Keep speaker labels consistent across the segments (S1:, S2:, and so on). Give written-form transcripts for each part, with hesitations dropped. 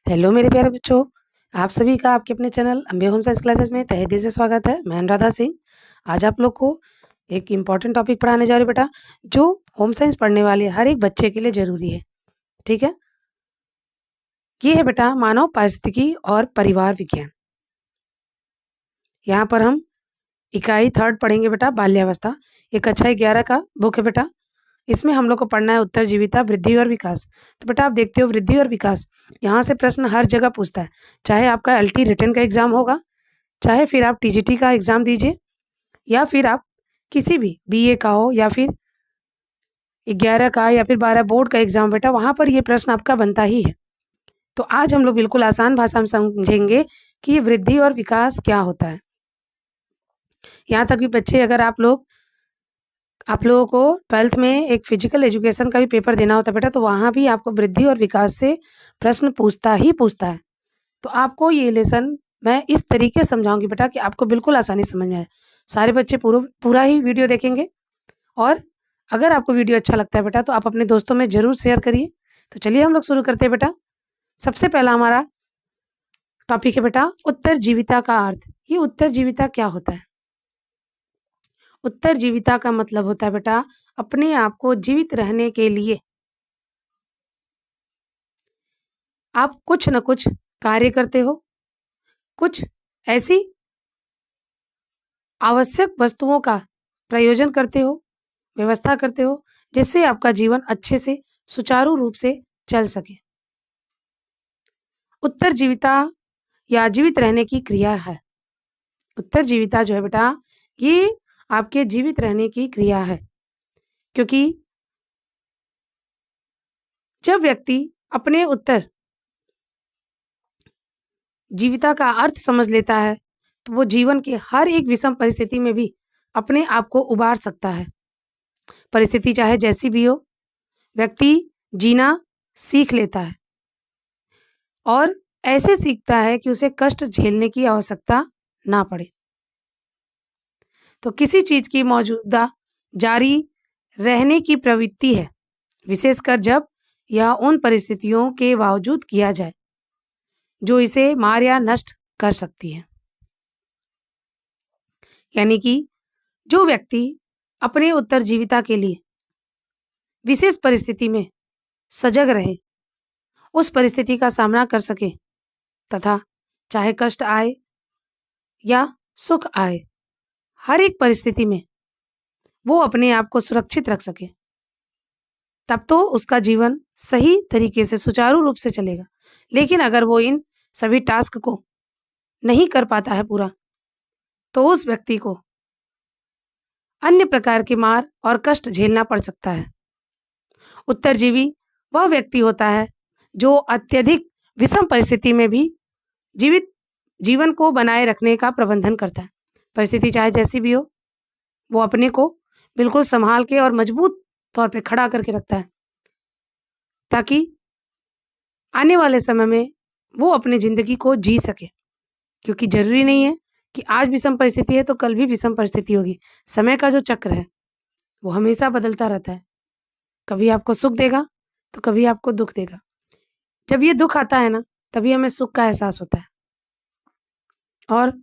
S1: Hello मेरे प्यारे बच्चों। आप सभी का आपके अपने channel Ambe home science classes में तहे दिल से स्वागत है। मैं अनुराधा सिंह। आज आप लोग को एक इम्पॉर्टेंट टॉपिक पढ़ाने जा रही हूँ बेटा, जो होम साइंस पढ़ने वाले हर एक बच्चे के लिए जरूरी है। ठीक है, ये है बेटा मानव पारिस्थितिकी और परिवार विज्ञान। यहाँ पर हम इकाई 3 पढ़ेंगे बेटा, बाल्यावस्था। ये कक्षा 11 का बुक है बेटा। इसमें हम लोग को पढ़ना है उत्तरजीविता, वृद्धि और विकास। तो बेटा आप देखते हो वृद्धि और विकास, यहाँ से प्रश्न हर जगह पूछता है। चाहे आपका एलटी रिटन का एग्जाम होगा, चाहे फिर आप टीजीटी का एग्जाम दीजिए, या फिर आप किसी भी बीए का हो, या फिर 11 का या फिर 12 बोर्ड का एग्जाम, बेटा वहां पर ये प्रश्न आपका बनता ही है। तो आज हम लोग बिल्कुल आसान भाषा में समझेंगे कि वृद्धि और विकास क्या होता है। यहाँ तक भी बच्चे, अगर आप लोगों को 12th में एक फिजिकल एजुकेशन का भी पेपर देना होता है बेटा, तो वहाँ भी आपको वृद्धि और विकास से प्रश्न पूछता है। तो आपको ये लेसन मैं इस तरीके से समझाऊंगी बेटा कि आपको बिल्कुल आसानी समझ में आए। सारे बच्चे पूरा ही वीडियो देखेंगे, और अगर आपको वीडियो अच्छा लगता है बेटा तो आप अपने दोस्तों में जरूर शेयर करिए। तो चलिए हम लोग शुरू करते हैं बेटा। सबसे पहला हमारा टॉपिक है बेटा उत्तरजीविता का अर्थ। ये उत्तरजीविता क्या होता है? उत्तरजीविता का मतलब होता है बेटा अपने आप को जीवित रहने के लिए आप कुछ न कुछ कार्य करते हो, कुछ ऐसी आवश्यक वस्तुओं का प्रयोजन करते हो, व्यवस्था करते हो, जिससे आपका जीवन अच्छे से सुचारू रूप से चल सके। उत्तरजीविता या जीवित रहने की क्रिया है। उत्तरजीविता जो है बेटा, ये आपके जीवित रहने की क्रिया है, क्योंकि जब व्यक्ति अपने उत्तर जीविता का अर्थ समझ लेता है, तो वो जीवन के हर एक विषम परिस्थिति में भी अपने आप को उबार सकता है। परिस्थिति चाहे जैसी भी हो, व्यक्ति जीना सीख लेता है, और ऐसे सीखता है कि उसे कष्ट झेलने की आवश्यकता ना पड़े। तो किसी चीज की मौजूदा जारी रहने की प्रवृत्ति है, विशेषकर जब यह उन परिस्थितियों के बावजूद किया जाए जो इसे मार या नष्ट कर सकती है। यानी कि जो व्यक्ति अपने उत्तरजीविता के लिए विशेष परिस्थिति में सजग रहे, उस परिस्थिति का सामना कर सके, तथा चाहे कष्ट आए या सुख आए, हर एक परिस्थिति में वो अपने आप को सुरक्षित रख सके, तब तो उसका जीवन सही तरीके से सुचारू रूप से चलेगा। लेकिन अगर वो इन सभी टास्क को नहीं कर पाता है पूरा, तो उस व्यक्ति को अन्य प्रकार की मार और कष्ट झेलना पड़ सकता है। उत्तरजीवी वह व्यक्ति होता है जो अत्यधिक विषम परिस्थिति में भी जीवन को बनाए रखने का प्रबंधन करता है। परिस्थिति चाहे जैसी भी हो, वो अपने को बिल्कुल संभाल के और मजबूत तौर पे खड़ा करके रखता है, ताकि आने वाले समय में वो अपनी जिंदगी को जी सके। क्योंकि जरूरी नहीं है कि आज विषम परिस्थिति है तो कल भी विषम परिस्थिति होगी। समय का जो चक्र है वो हमेशा बदलता रहता है। कभी आपको सुख देगा तो कभी आपको दुख देगा। जब ये दुख आता है ना, तभी हमें सुख का एहसास होता है, और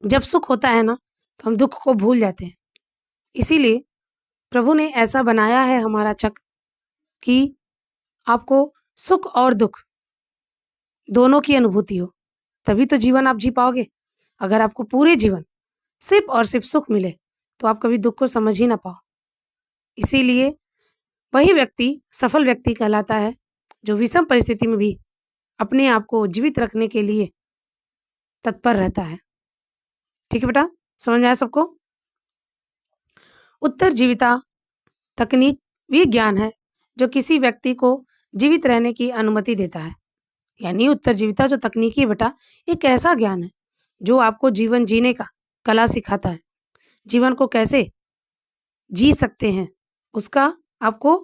S1: जब सुख होता है ना, तो हम दुख को भूल जाते हैं। इसीलिए प्रभु ने ऐसा बनाया है हमारा चक्र कि आपको सुख और दुख दोनों की अनुभूति हो, तभी तो जीवन आप जी पाओगे। अगर आपको पूरे जीवन सिर्फ और सिर्फ सुख मिले, तो आप कभी दुख को समझ ही ना पाओ। इसीलिए वही व्यक्ति सफल व्यक्ति कहलाता है जो विषम परिस्थिति में भी अपने आप को जीवित रखने के लिए तत्पर रहता है। ठीक है बेटा, समझ में आया सबको? उत्तरजीविता तकनीक भी ज्ञान है जो किसी व्यक्ति को जीवित रहने की अनुमति देता है। यानी उत्तरजीविता जो तकनीकी है बेटा, एक ऐसा ज्ञान है जो आपको जीवन जीने का कला सिखाता है। जीवन को कैसे जी सकते हैं उसका आपको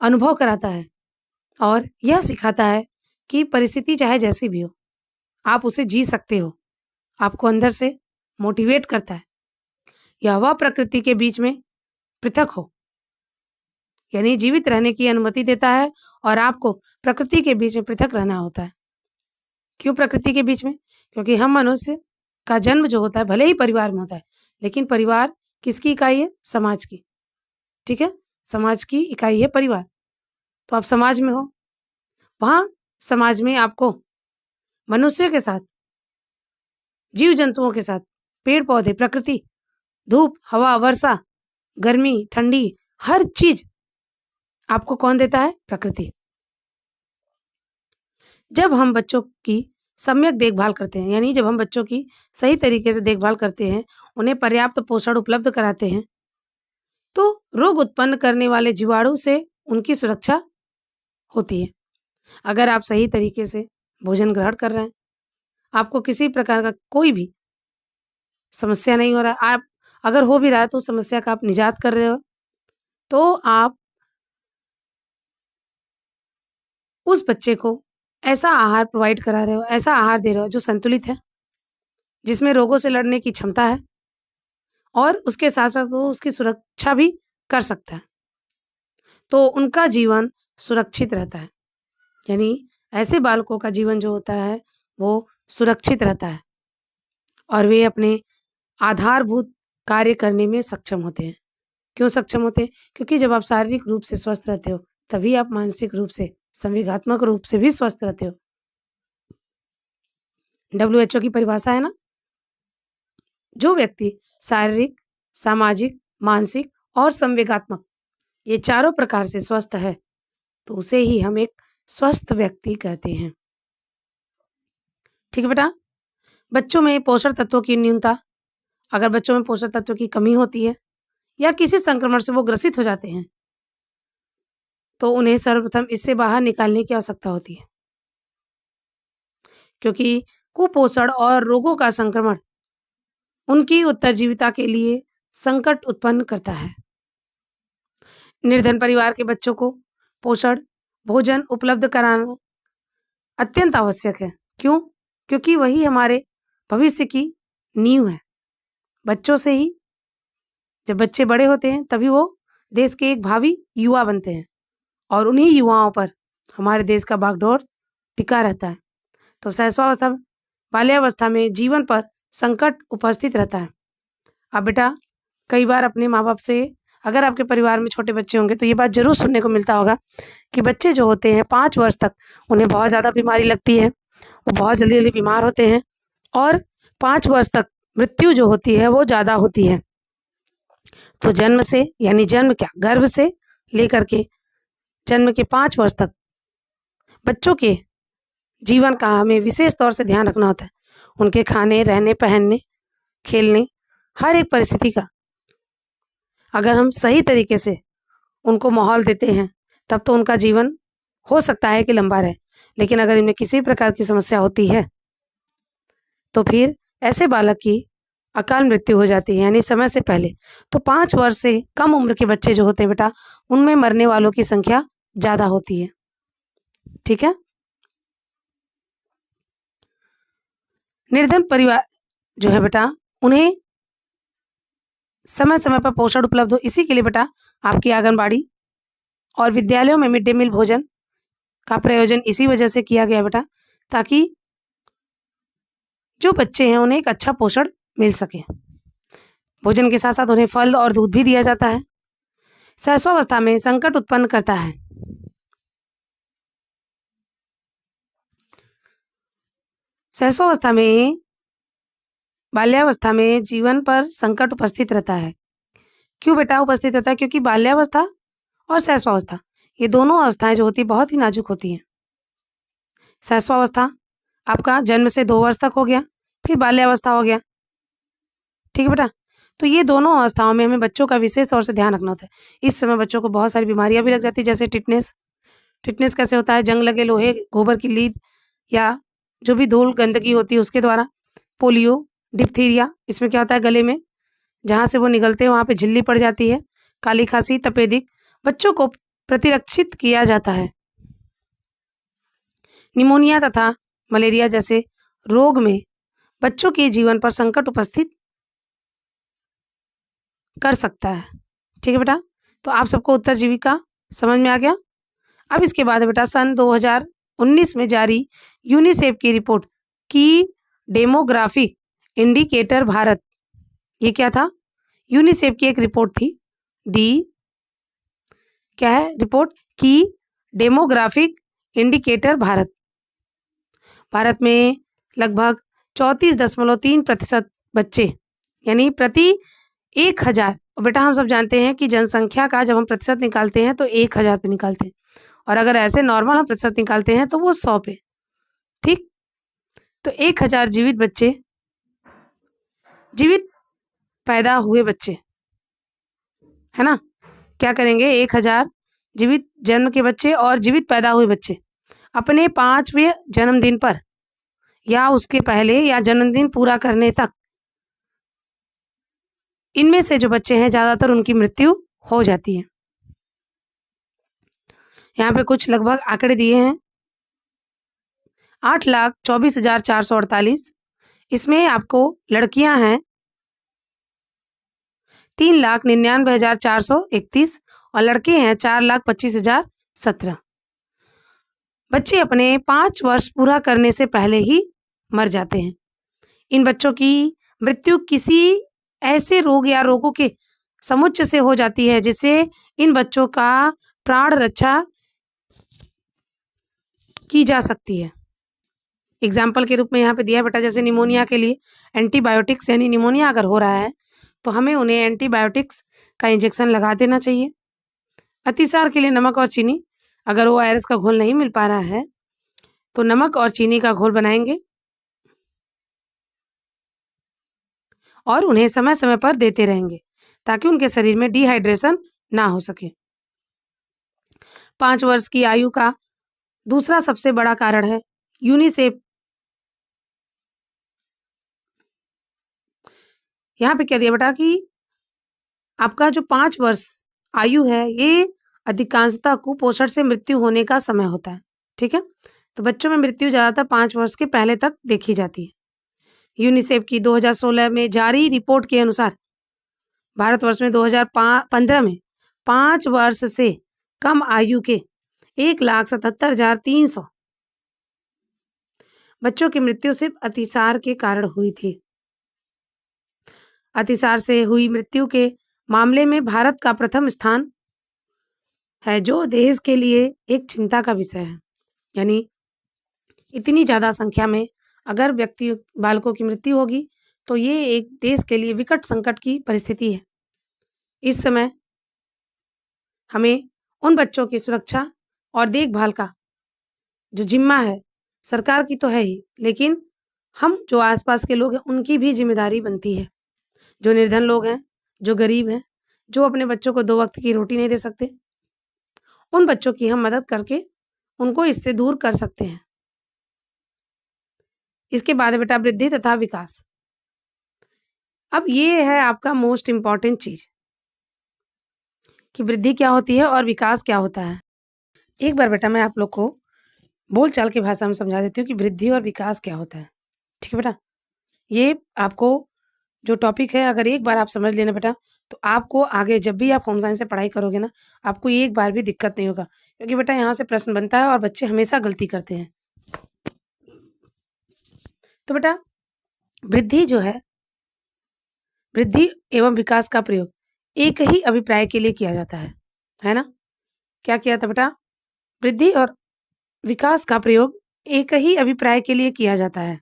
S1: अनुभव कराता है, और यह सिखाता है कि परिस्थिति चाहे जैसी भी हो, आप उसे जी सकते हो। आपको अंदर से मोटिवेट करता है। यह वह प्रकृति के बीच में पृथक हो, यानी जीवित रहने की अनुमति देता है और आपको प्रकृति के बीच में पृथक रहना होता है। क्यों प्रकृति के बीच में? क्योंकि हम मनुष्य का जन्म जो होता है भले ही परिवार में होता है, लेकिन परिवार किसकी इकाई है? समाज की। ठीक है? समाज की इकाई है परिवार। तो आप समाज में हो, वहाँ समाज में आपको मनुष्य के साथ, जीव जंतुओं के साथ, पेड़ पौधे, प्रकृति, धूप, हवा, वर्षा, गर्मी, ठंडी, हर चीज आपको कौन देता है? प्रकृति। जब हम बच्चों की सम्यक देखभाल करते हैं, यानी जब हम बच्चों की सही तरीके से देखभाल करते हैं, उन्हें पर्याप्त पोषण उपलब्ध कराते हैं, तो रोग उत्पन्न करने वाले जीवाणु से उनकी सुरक्षा होती है। अगर आप सही तरीके से भोजन ग्रहण कर रहे हैं, आपको किसी प्रकार का कोई भी समस्या नहीं हो रहा, आप अगर हो भी रहा है तो उस समस्या का आप निजात कर रहे हो, तो आप उस बच्चे को ऐसा आहार प्रोवाइड करा रहे हो, ऐसा आहार दे रहे हो जो संतुलित है, जिसमें रोगों से लड़ने की क्षमता है और उसके साथ-साथ वो उसकी सुरक्षा भी कर सकता है। तो उनका जीवन सुरक्षित रहता है। यानी ऐसे बालकों का जीवन जो होता है वो सुरक्षित रहता है और वे अपने आधारभूत कार्य करने में सक्षम होते हैं। क्यों सक्षम होते हैं? क्योंकि जब आप शारीरिक रूप से स्वस्थ रहते हो, तभी आप मानसिक रूप से, संवेगात्मक रूप से भी स्वस्थ रहते हो। WHO की परिभाषा है ना, जो व्यक्ति शारीरिक, सामाजिक, मानसिक और संवेगात्मक ये चारों प्रकार से स्वस्थ है, तो उसे ही हम एक स्वस्थ व्यक्ति कहते हैं। ठीक है बेटा? बच्चों में पोषण तत्वों की न्यूनता, अगर बच्चों में पोषण तत्वों की कमी होती है या किसी संक्रमण से वो ग्रसित हो जाते हैं, तो उन्हें सर्वप्रथम इससे बाहर निकालने की आवश्यकता होती है। क्योंकि कुपोषण और रोगों का संक्रमण उनकी उत्तरजीविता के लिए संकट उत्पन्न करता है। निर्धन परिवार के बच्चों को पोषण भोजन उपलब्ध कराना अत्यंत आवश्यक है। क्यों? क्योंकि वही हमारे भविष्य की नींव है। बच्चों से ही, जब बच्चे बड़े होते हैं तभी वो देश के एक भावी युवा बनते हैं और उन्हीं युवाओं पर हमारे देश का बागडोर टिका रहता है। तो शैशवावस्था, बाल्यावस्था में जीवन पर संकट उपस्थित रहता है। अब बेटा, कई बार अपने माँ बाप से, अगर आपके परिवार में छोटे बच्चे होंगे तो ये बात जरूर सुनने को मिलता होगा कि बच्चे जो होते हैं 5 वर्ष तक उन्हें बहुत ज़्यादा बीमारी लगती है, वो बहुत जल्दी जल्दी बीमार होते हैं और 5 वर्ष तक मृत्यु जो होती है वो ज़्यादा होती है। तो जन्म से, यानी जन्म क्या, गर्भ से लेकर के जन्म के 5 वर्ष तक बच्चों के जीवन का हमें विशेष तौर से ध्यान रखना होता है। उनके खाने, रहने, पहनने, खेलने, हर एक परिस्थिति का अगर हम सही तरीके से उनको माहौल देते हैं, तब तो उनका जीवन हो सकता है कि लंबा रहे। लेकिन अगर इनमें किसी प्रकार की समस्या होती है, तो फिर ऐसे बालक की अकाल मृत्यु हो जाती है, यानी समय से पहले। तो 5 वर्ष से कम उम्र के बच्चे जो होते हैं बेटा, उनमें मरने वालों की संख्या ज़्यादा होती है। ठीक है? निर्धन परिवार जो है बेटा, उन्हें समय समय पर पोषण उपलब्ध हो, इसी के लिए बेटा आपकी आंगनबाड़ी और विद्यालयों में मिड डे मील भोजन का प्रयोजन इसी वजह से किया गया बेटा, ताकि जो बच्चे हैं उन्हें एक अच्छा पोषण मिल सके। भोजन के साथ साथ उन्हें फल और दूध भी दिया जाता है। शैशवावस्था में संकट उत्पन्न करता है। शैशवावस्था में, बाल्यावस्था में जीवन पर संकट उपस्थित रहता है। क्यों बेटा उपस्थित रहता है? क्योंकि बाल्यावस्था और शैशवावस्था ये दोनों अवस्थाएं जो होती है बहुत ही नाजुक होती हैं। शैशवावस्था आपका जन्म से 2 वर्ष तक हो गया, फिर बाल्यावस्था हो गया। ठीक है बेटा? तो ये दोनों अवस्थाओं में हमें बच्चों का विशेष तौर से ध्यान रखना होता है। इस समय बच्चों को बहुत सारी बीमारियां भी लग जाती है, जैसे टिटनेस। टिटनेस कैसे होता है? जंग लगे लोहे, गोबर की लीद या जो भी धूल गंदगी होती है उसके द्वारा। पोलियो, डिप्थीरिया, इसमें क्या होता है, गले में जहाँ से वो निकलते हैं वहाँ पे झिल्ली पड़ जाती है। काली खांसी, तपेदिक, बच्चों को प्रतिरक्षित किया जाता है। निमोनिया तथा मलेरिया जैसे रोग में बच्चों के जीवन पर संकट उपस्थित कर सकता है। ठीक है बेटा? तो आप सबको उत्तरजीविता समझ में आ गया। अब इसके बाद बेटा सन 2019 में जारी यूनिसेफ की रिपोर्ट की डेमोग्राफिक इंडिकेटर भारत, ये क्या था? यूनिसेफ की एक रिपोर्ट थी, क्या है रिपोर्ट की डेमोग्राफिक इंडिकेटर भारत में लगभग 34.3% बच्चे, यानी प्रति 1000, और बेटा हम सब जानते हैं कि जनसंख्या का जब हम प्रतिशत निकालते हैं तो 1000 पे निकालते हैं, और अगर ऐसे नॉर्मल हम प्रतिशत निकालते हैं तो वो 100 पे। ठीक, तो 1000 जीवित पैदा हुए बच्चे, है ना, क्या करेंगे? 1000 जीवित जन्म के बच्चे और जीवित पैदा हुए बच्चे अपने 5वें जन्मदिन पर या उसके पहले या जन्मदिन पूरा करने तक, इनमें से जो बच्चे हैं ज्यादातर उनकी मृत्यु हो जाती है। यहाँ पे कुछ लगभग आंकड़े दिए हैं। 8,24,448, इसमें आपको लड़कियां हैं 3,99,431 और लड़के हैं 4,25,017। बच्चे अपने 5 वर्ष पूरा करने से पहले ही मर जाते हैं। इन बच्चों की मृत्यु किसी ऐसे रोग या रोगों के समुच्चय से हो जाती है जिससे इन बच्चों का प्राण रक्षा की जा सकती है। एग्जाम्पल के रूप में यहाँ पे दिया है बेटा, जैसे निमोनिया के लिए एंटीबायोटिक्स, यानी निमोनिया अगर हो रहा है तो हमें उन्हें एंटीबायोटिक्स का इंजेक्शन लगा देना चाहिए। अतिसार के लिए नमक और चीनी, अगर ORS का घोल नहीं मिल पा रहा है तो नमक और चीनी का घोल बनाएंगे और उन्हें समय समय पर देते रहेंगे ताकि उनके शरीर में डिहाइड्रेशन ना हो सके। 5 वर्ष की आयु का दूसरा सबसे बड़ा कारण है यूनिसेफ। यहाँ पे क्या दिया बेटा कि आपका जो 5 वर्ष आयु है ये अधिकांशतः कुपोषण से मृत्यु होने का समय होता है। ठीक है, तो बच्चों में मृत्यु ज्यादातर 5 वर्ष के पहले तक देखी जाती है। यूनिसेफ की 2016 में जारी रिपोर्ट के अनुसार भारतवर्ष में 2015 में 5 वर्ष से कम आयु के 1,77,300 बच्चों की मृत्यु सिर्फ अतिसार के कारण हुई थी। अतिसार से हुई मृत्यु के मामले में भारत का प्रथम स्थान है, जो देश के लिए एक चिंता का विषय है। यानी इतनी ज्यादा संख्या में अगर व्यक्ति बालकों की मृत्यु होगी तो ये एक देश के लिए विकट संकट की परिस्थिति है। इस समय हमें उन बच्चों की सुरक्षा और देखभाल का जो जिम्मा है सरकार की तो है ही, लेकिन हम जो आसपास के लोग हैं उनकी भी जिम्मेदारी बनती है। जो निर्धन लोग हैं, जो गरीब हैं, जो अपने बच्चों को 2 वक्त की रोटी नहीं दे सकते, उन बच्चों की हम मदद करके उनको इससे दूर कर सकते हैं। इसके बाद बेटा वृद्धि तथा विकास। अब ये है आपका मोस्ट इम्पॉर्टेंट चीज कि वृद्धि क्या होती है और विकास क्या होता है। एक बार बेटा मैं आप लोग को बोलचाल की भाषा में समझा देती हूँ कि वृद्धि और विकास क्या होता है। ठीक है बेटा, ये आपको जो टॉपिक है अगर एक बार आप समझ लेना बेटा तो आपको आगे जब भी आप होम साइंस से पढ़ाई करोगे ना आपको एक बार भी दिक्कत नहीं होगा, क्योंकि बेटा यहाँ से प्रश्न बनता है और बच्चे हमेशा गलती करते हैं। तो बेटा वृद्धि जो है, वृद्धि एवं विकास का प्रयोग एक ही अभिप्राय के लिए किया जाता है ना। क्या किया था बेटा? वृद्धि और विकास का प्रयोग एक ही अभिप्राय के लिए किया जाता है।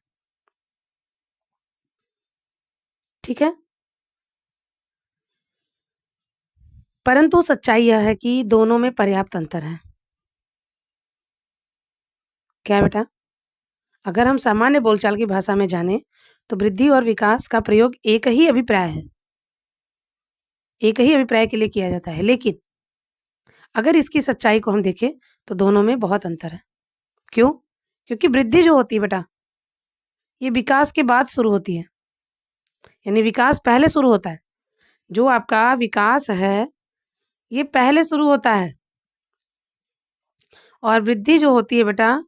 S1: ठीक है, परंतु सच्चाई यह है कि दोनों में पर्याप्त अंतर है। क्या है बेटा? अगर हम सामान्य बोलचाल की भाषा में जाने तो वृद्धि और विकास का प्रयोग एक ही अभिप्राय है, एक ही अभिप्राय के लिए किया जाता है, लेकिन अगर इसकी सच्चाई को हम देखें तो दोनों में बहुत अंतर है। क्यों? क्योंकि वृद्धि जो होती है बेटा ये विकास के बाद शुरू होती है, यानी विकास पहले शुरू होता है। जो आपका विकास है ये पहले शुरू होता है और वृद्धि जो होती है बेटा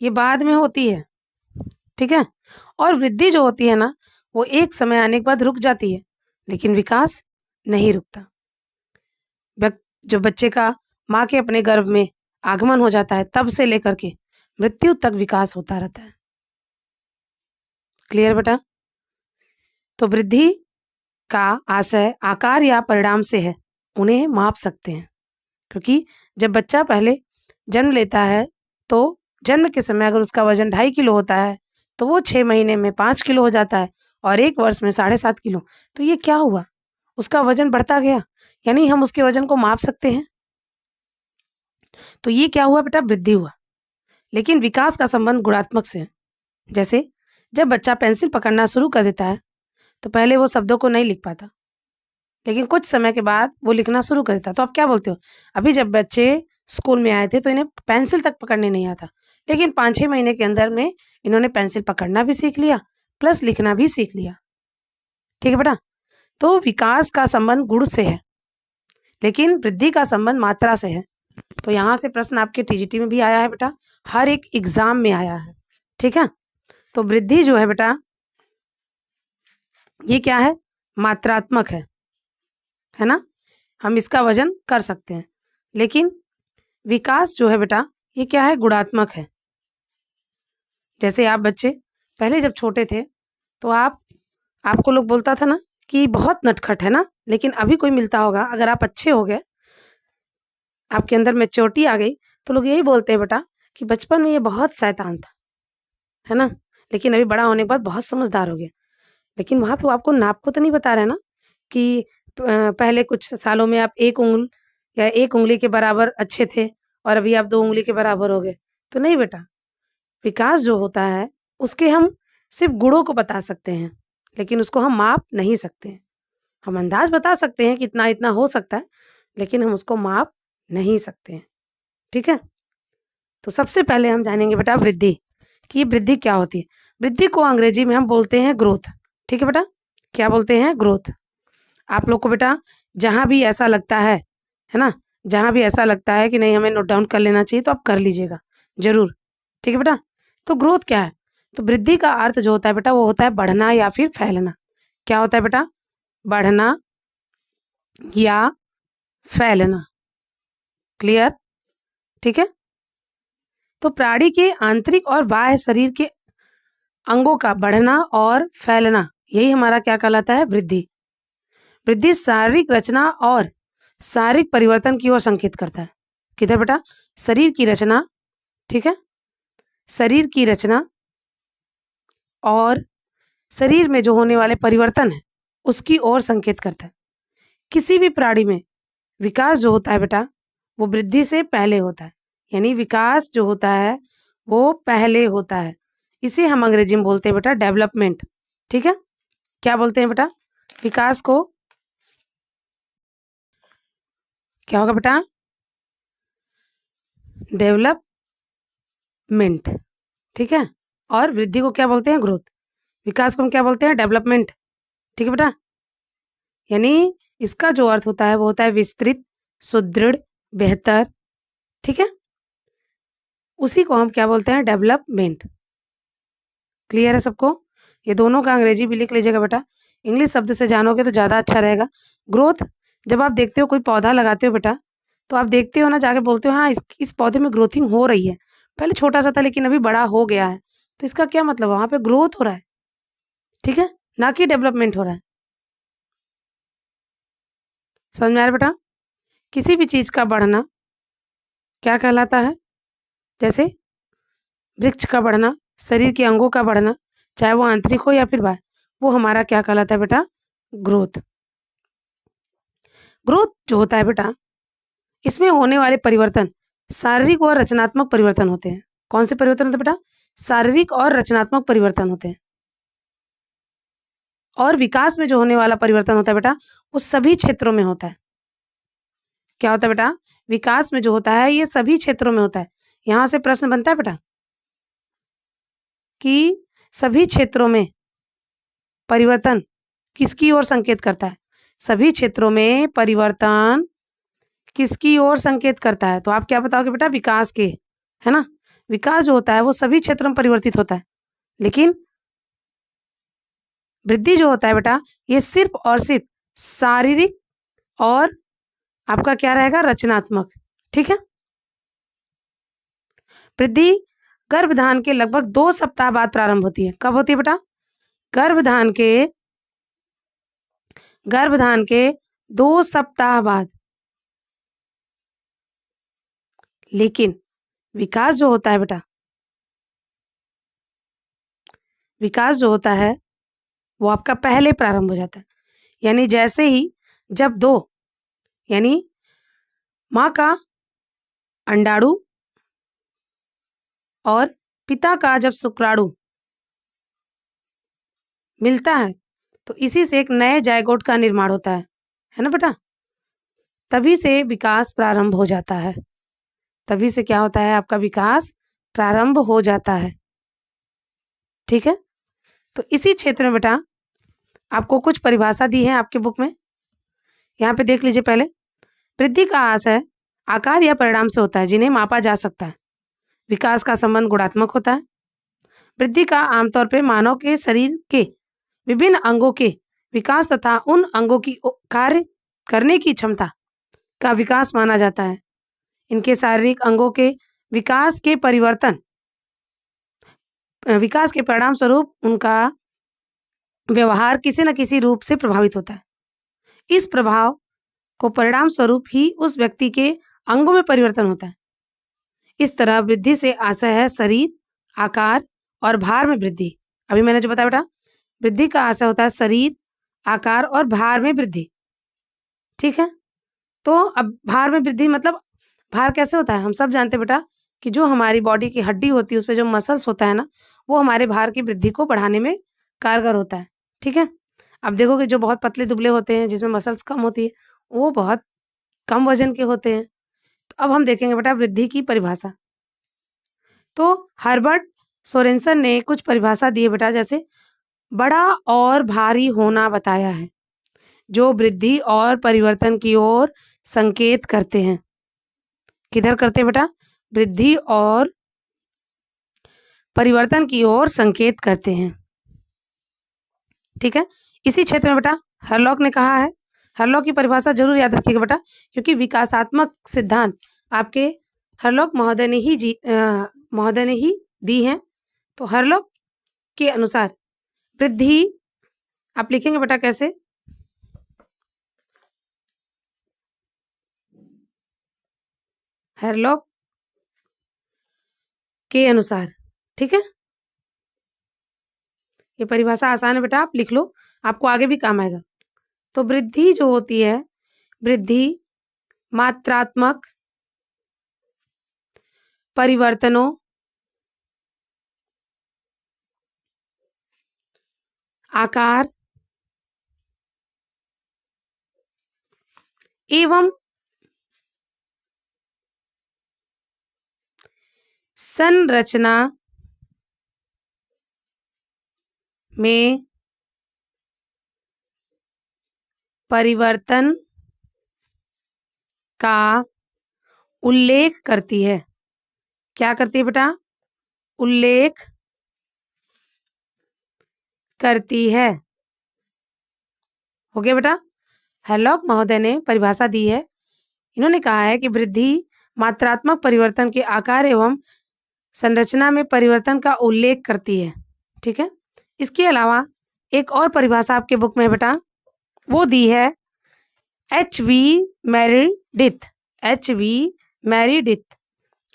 S1: ये बाद में होती है। ठीक है, और वृद्धि जो होती है ना वो एक समय आने के बाद रुक जाती है, लेकिन विकास नहीं रुकता। जो बच्चे का माँ के अपने गर्भ में आगमन हो जाता है तब से लेकर के मृत्यु तक विकास होता रहता है। क्लियर बेटा? तो वृद्धि का आशय आकार या परिणाम से है, उन्हें माप सकते हैं। क्योंकि जब बच्चा पहले जन्म लेता है तो जन्म के समय अगर उसका वजन 2.5 किलो होता है तो वो 6 महीने में 5 किलो हो जाता है और 1 वर्ष में 7.5 किलो। तो ये क्या हुआ? उसका वजन बढ़ता गया, यानी हम उसके वजन को माप सकते हैं। तो ये क्या हुआ बेटा? वृद्धि हुआ। लेकिन विकास का संबंध गुणात्मक से है। जैसे जब बच्चा पेंसिल पकड़ना शुरू कर देता है तो पहले वो शब्दों को नहीं लिख पाता, लेकिन कुछ समय के बाद वो लिखना शुरू कर देता। तो आप क्या बोलते हो? अभी जब बच्चे स्कूल में आए थे तो इन्हें पेंसिल तक पकड़ने नहीं आता, लेकिन 5-6 महीने के अंदर में इन्होंने पेंसिल पकड़ना भी सीख लिया प्लस लिखना भी सीख लिया। ठीक है बेटा? तो विकास का संबंध गुण से है, लेकिन वृद्धि का संबंध मात्रा से है। तो यहाँ से प्रश्न आपके टीजीटी में भी आया है बेटा, हर एक एग्जाम में आया है। ठीक है? तो वृद्धि जो है बेटा ये क्या है? मात्रात्मक है ना? हम इसका वजन कर सकते हैं। लेकिन विकास जो है बेटा ये क्या है? गुणात्मक है। जैसे आप बच्चे पहले जब छोटे थे तो आपको लोग बोलता था ना कि बहुत नटखट है ना, लेकिन अभी कोई मिलता होगा, अगर आप अच्छे हो गए, आपके अंदर मैच्योरिटी आ गई, तो लोग यही बोलते हैं बेटा कि बचपन में ये बहुत शैतान था, है ना, लेकिन अभी बड़ा होने के बाद बहुत समझदार हो गया। लेकिन वहाँ पे वो आपको नाप को तो नहीं बता रहे ना कि पहले कुछ सालों में आप 1 उंगली के बराबर अच्छे थे और अभी आप 2 उंगली के बराबर हो गए। तो नहीं बेटा, विकास जो होता है उसके हम सिर्फ गुणों को बता सकते हैं, लेकिन उसको हम माप नहीं सकते हैं। हम अंदाज बता सकते हैं कि इतना इतना हो सकता है, लेकिन हम उसको माप नहीं सकते हैं। ठीक है? तो सबसे पहले हम जानेंगे बेटा वृद्धि, कि वृद्धि क्या होती है। वृद्धि को अंग्रेजी में हम बोलते हैं ग्रोथ। ठीक है बेटा? क्या बोलते हैं? ग्रोथ। आप लोग को बेटा जहां भी ऐसा लगता है ना, जहां भी ऐसा लगता है कि नहीं हमें नोट डाउन कर लेना चाहिए, तो आप कर लीजिएगा जरूर। ठीक है बेटा? तो ग्रोथ क्या है? तो वृद्धि का अर्थ जो होता है बेटा वो होता है बढ़ना या फिर फैलना। क्या होता है बेटा? बढ़ना या फैलना। क्लियर? ठीक है? तो प्राणी के आंतरिक और बाह्य शरीर के अंगों का बढ़ना और फैलना, यही हमारा क्या कहलाता है? वृद्धि। वृद्धि शारीरिक रचना और शारीरिक परिवर्तन की ओर संकेत करता है। किधर बेटा? शरीर की रचना। ठीक है? शरीर की रचना और शरीर में जो होने वाले परिवर्तन है उसकी ओर संकेत करता है। किसी भी प्राणी में विकास जो होता है बेटा वो वृद्धि से पहले होता है, यानी विकास जो होता है वो पहले होता है। इसे हम अंग्रेजी में बोलते हैं बेटा डेवलपमेंट। ठीक है? क्या बोलते हैं बेटा? विकास को क्या होगा बेटा? डेवलपमेंट। ठीक है? और वृद्धि को क्या बोलते हैं? ग्रोथ। विकास को हम क्या बोलते हैं? डेवलपमेंट। ठीक है बेटा? यानी इसका जो अर्थ होता है वो होता है विस्तृत, सुदृढ़, बेहतर। ठीक है? उसी को हम क्या बोलते हैं? डेवलपमेंट। क्लियर है सबको? ये दोनों का अंग्रेजी भी लिख लीजिएगा बेटा, इंग्लिश शब्द से जानोगे तो ज़्यादा अच्छा रहेगा। ग्रोथ, जब आप देखते हो कोई पौधा लगाते हो बेटा, तो आप देखते हो ना, जाके बोलते हो हाँ इस पौधे में ग्रोथिंग हो रही है, पहले छोटा सा था लेकिन अभी बड़ा हो गया है, तो इसका क्या मतलब? वहाँ पे ग्रोथ हो रहा है। ठीक है? ना कि डेवलपमेंट हो रहा है। समझ में आ रहा है बेटा? किसी भी चीज़ का बढ़ना क्या कहलाता है? जैसे वृक्ष का बढ़ना, शरीर के अंगों का बढ़ना, चाहे वो आंतरिक हो या फिर बाह्य, वो हमारा क्या कहलाता है बेटा? ग्रोथ। ग्रोथ जो होता है बेटा इसमें होने वाले परिवर्तन शारीरिक और रचनात्मक परिवर्तन होते हैं। कौन से परिवर्तन होते हैं बेटा? शारीरिक और रचनात्मक परिवर्तन होते हैं। और विकास में जो होने वाला परिवर्तन होता है बेटा वो सभी क्षेत्रों में होता है। क्या होता है बेटा? विकास में जो होता है ये सभी क्षेत्रों में होता है। यहां से प्रश्न बनता है बेटा कि सभी क्षेत्रों में परिवर्तन किसकी ओर संकेत करता है? सभी क्षेत्रों में परिवर्तन किसकी ओर संकेत करता है? तो आप क्या बताओगे बेटा? विकास के, है ना? विकास जो होता है वो सभी क्षेत्रों में परिवर्तित होता है, लेकिन वृद्धि जो होता है बेटा ये सिर्फ और सिर्फ शारीरिक और आपका क्या रहेगा? रचनात्मक। ठीक है। वृद्धि गर्भधान के लगभग 2 सप्ताह बाद प्रारंभ होती है। कब होती है बेटा? गर्भधान के 2 सप्ताह बाद। लेकिन विकास जो होता है बेटा, विकास जो होता है वो आपका पहले प्रारंभ हो जाता है। यानी जैसे ही जब दो, यानी माँ का अंडाणु और पिता का जब शुक्राणु मिलता है तो इसी से एक नए जायगोट का निर्माण होता है ना बेटा? तभी से विकास प्रारंभ हो जाता है। तभी से क्या होता है? आपका विकास प्रारंभ हो जाता है। ठीक है। तो इसी क्षेत्र में बेटा आपको कुछ परिभाषा दी है आपके बुक में, यहाँ पे देख लीजिए। पहले, वृद्धि का आशय आकार या परिणाम से होता है जिन्हें मापा जा सकता है। विकास का संबंध गुणात्मक होता है। वृद्धि का आमतौर पे मानव के शरीर के विभिन्न अंगों के विकास तथा उन अंगों की कार्य करने की क्षमता का विकास माना जाता है। इनके शारीरिक अंगों के विकास के परिणाम स्वरूप उनका व्यवहार किसी न किसी रूप से प्रभावित होता है। इस प्रभाव को परिणाम स्वरूप ही उस व्यक्ति के अंगों में परिवर्तन होता है। इस तरह वृद्धि से आशय है शरीर, आकार और भार में वृद्धि। अभी मैंने जो बताया बेटा, वृद्धि का आशय होता है शरीर, आकार और भार में वृद्धि। ठीक है। तो अब भार में वृद्धि मतलब भार कैसे होता है? हम सब जानते हैं बेटा कि जो हमारी बॉडी की हड्डी होती है उस पर जो मसल्स होता है ना, वो हमारे भार की वृद्धि को बढ़ाने में कारगर होता है। ठीक है। अब देखोगे जो बहुत पतले दुबले होते हैं जिसमें मसल्स कम होती है, वो बहुत कम वजन के होते हैं। तो अब हम देखेंगे बेटा वृद्धि की परिभाषा। तो हर्बर्ट सोरेनसन ने कुछ परिभाषा दी है बेटा, जैसे बड़ा और भारी होना बताया है, जो वृद्धि और परिवर्तन की ओर संकेत करते हैं। किधर करते हैं बेटा? वृद्धि और परिवर्तन की ओर संकेत करते हैं। ठीक है। इसी क्षेत्र में बेटा हरलॉक ने कहा है, हरलॉक की परिभाषा जरूर याद रखिएगा बेटा, क्योंकि विकासात्मक सिद्धांत आपके हरलॉक महोदय ने ही दी है। तो हरलॉक के अनुसार वृद्धि आप लिखेंगे बेटा कैसे? हरलॉक के अनुसार। ठीक है। ये परिभाषा आसान है बेटा, आप लिख लो, आपको आगे भी काम आएगा। तो वृद्धि जो होती है, वृद्धि मात्रात्मक परिवर्तनों, आकार एवं संरचना में परिवर्तन का उल्लेख करती है। क्या करती है बेटा? उल्लेख करती है। हो गया बेटा? हरलॉक महोदय ने परिभाषा दी है। इन्होंने कहा है कि वृद्धि मात्रात्मक परिवर्तन के आकार एवं संरचना में परिवर्तन का उल्लेख करती है। ठीक है। इसके अलावा एक और परिभाषा आपके बुक में बेटा, वो दी है H.V. मेरिडिथ। H.V. मेरिडिथ,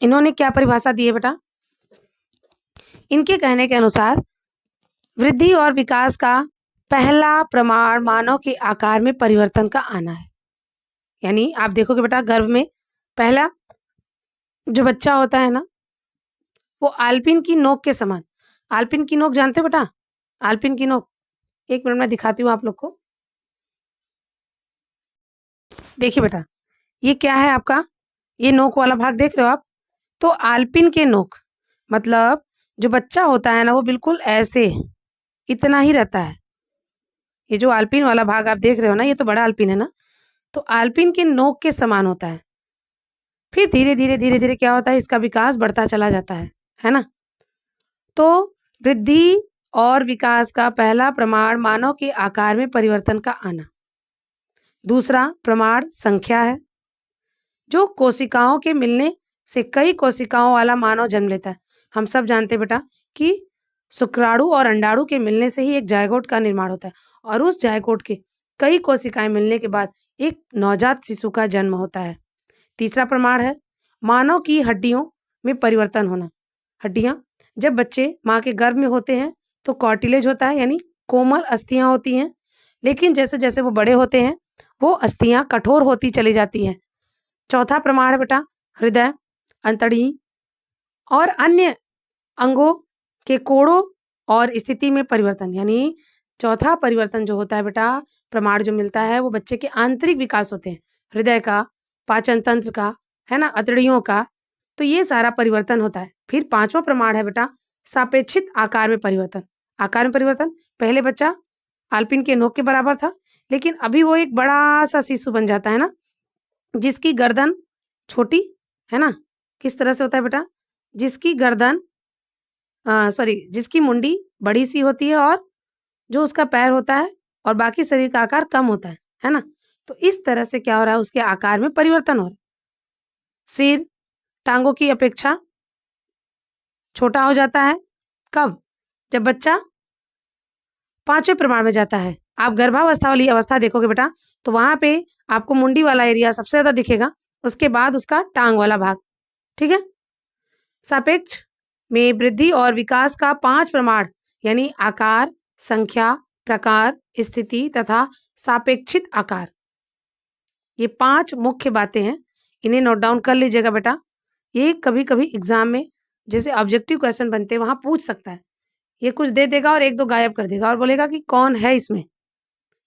S1: इन्होंने क्या परिभाषा दी है बेटा? इनके कहने के अनुसार वृद्धि और विकास का पहला प्रमाण मानव के आकार में परिवर्तन का आना है। यानी आप देखोगे बेटा गर्भ में पहला जो बच्चा होता है ना, वो आलपिन की नोक के समान। आलपिन की नोक जानते हो बेटा? आलपिन की नोक, एक मिनट में दिखाती हूँ आप लोग को। देखिए बेटा, ये क्या है आपका? ये नोक वाला भाग देख रहे हो आप? तो आलपिन के नोक मतलब जो बच्चा होता है ना, वो बिल्कुल ऐसे इतना ही रहता है। ये जो आलपिन वाला भाग आप देख रहे हो ना, ये तो बड़ा आलपिन है ना, तो आलपिन के नोक के समान होता है। फिर धीरे धीरे क्या होता है? इसका विकास बढ़ता चला जाता है ना। तो वृद्धि और विकास का पहला प्रमाण मानव के आकार में परिवर्तन का आना। दूसरा प्रमाण संख्या है। जो कोशिकाओं के मिलने से कई कोशिकाओं वाला मानव जन्म लेता है। हम सब जानते हैं बेटा कि शुक्राणु और अंडाणु के मिलने से ही एक जायगोट का निर्माण होता है और उस जायगोट के कई कोशिकाएं मिलने के बाद एक नवजात शिशु का जन्म होता है। तीसरा प्रमाण है मानव की हड्डियों में परिवर्तन होना। हड्डियां जब बच्चे माँ के गर्भ में होते हैं तो कार्टिलेज होता है, यानी कोमल अस्थियां होती हैं, लेकिन जैसे जैसे वो बड़े होते हैं वो अस्थियां कठोर होती चली जाती हैं। चौथा प्रमाण है बेटा हृदय, अंतड़ी और अन्य अंगों के कोड़ों और स्थिति में परिवर्तन, यानी चौथा परिवर्तन जो होता है बेटा, प्रमाण जो मिलता है वो बच्चे के आंतरिक विकास होते हैं, हृदय का, पाचन तंत्र का, है ना, अतड़ियों का, तो ये सारा परिवर्तन होता है। फिर पांचवा प्रमाण है बेटा सापेक्षित आकार में परिवर्तन। आकार में परिवर्तन, पहले बच्चा आलपिन के नोक के बराबर था, लेकिन अभी वो एक बड़ा सा शिशु बन जाता है ना, जिसकी गर्दन छोटी, है ना, किस तरह से होता है बेटा, जिसकी गर्दन जिसकी मुंडी बड़ी सी होती है और जो उसका पैर होता है और बाकी शरीर का आकार कम होता है ना। तो इस तरह से क्या हो रहा है, उसके आकार में परिवर्तन हो रहा है। सिर टांगों की अपेक्षा छोटा हो जाता है। कब? जब बच्चा पांचवें प्रमाण में जाता है। आप गर्भावस्था वाली अवस्था देखोगे बेटा तो वहां पे आपको मुंडी वाला एरिया सबसे ज्यादा दिखेगा, उसके बाद उसका टांग वाला भाग। ठीक है। सापेक्ष में वृद्धि और विकास का 5 प्रमाण, यानी आकार, संख्या, प्रकार, स्थिति तथा सापेक्षित आकार, ये 5 मुख्य बातें हैं। इन्हें नोट डाउन कर लीजिएगा बेटा। ये कभी कभी एग्जाम में जैसे ऑब्जेक्टिव क्वेश्चन बनते हैं वहां पूछ सकता है। ये कुछ दे देगा और 1-2 गायब कर देगा और बोलेगा कि कौन है इसमें।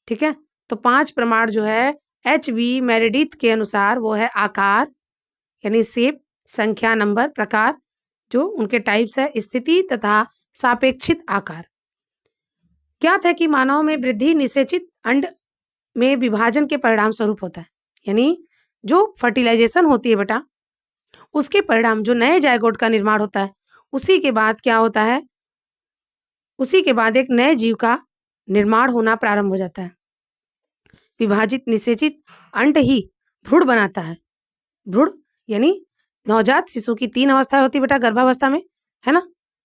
S1: ठीक है। तो 5 प्रमाण जो है HB मेरेडिथ के अनुसार वो है आकार, यानी शेप, संख्या, नंबर, प्रकार जो उनके टाइप्स है, स्थिति तथा सापेक्षित आकार। ज्ञात है कि मानव में वृद्धि निषेचित अंड में विभाजन के परिणाम स्वरूप होता है, यानी जो फर्टिलाइजेशन होती है बेटा उसके परिणाम जो नए जायगोट का निर्माण होता है, उसी के बाद क्या होता है, उसी के बाद एक नए जीव का निर्माण होना प्रारंभ हो जाता है। विभाजित निषेचित अंड ही भ्रूण बनाता है। भ्रूण यानी नवजात शिशु की 3 अवस्थाएं होती है बेटा गर्भावस्था में, है ना।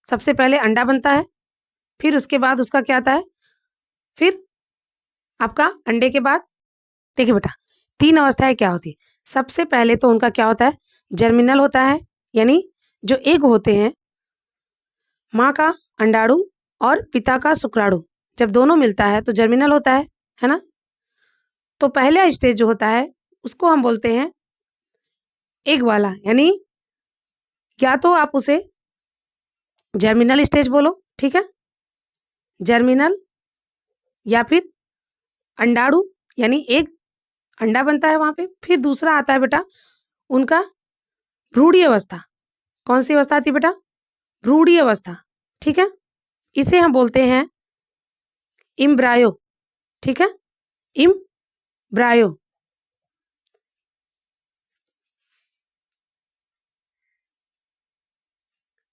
S1: सबसे पहले अंडा बनता है, फिर उसके बाद उसका क्या आता है, फिर आपका अंडे के बाद देखिए बेटा 3 अवस्थाएं क्या होती है। सबसे पहले तो उनका क्या होता है, जर्मिनल होता है, यानी जो एग होते हैं, माँ का अंडाणु और पिता का शुक्राणु जब दोनों मिलता है तो जर्मिनल होता है ना। तो पहला स्टेज जो होता है उसको हम बोलते हैं एग वाला, यानी या तो आप उसे जर्मिनल स्टेज बोलो, ठीक है, जर्मिनल, या फिर अंडाणु यानी एक अंडा बनता है वहां पे। फिर दूसरा आता है बेटा उनका भ्रूणीय अवस्था। कौन सी अवस्था आती है बेटा, भ्रूणीय अवस्था, ठीक है। इसे हम बोलते हैं इम्ब्रायो, ठीक है, इम्ब्रायो।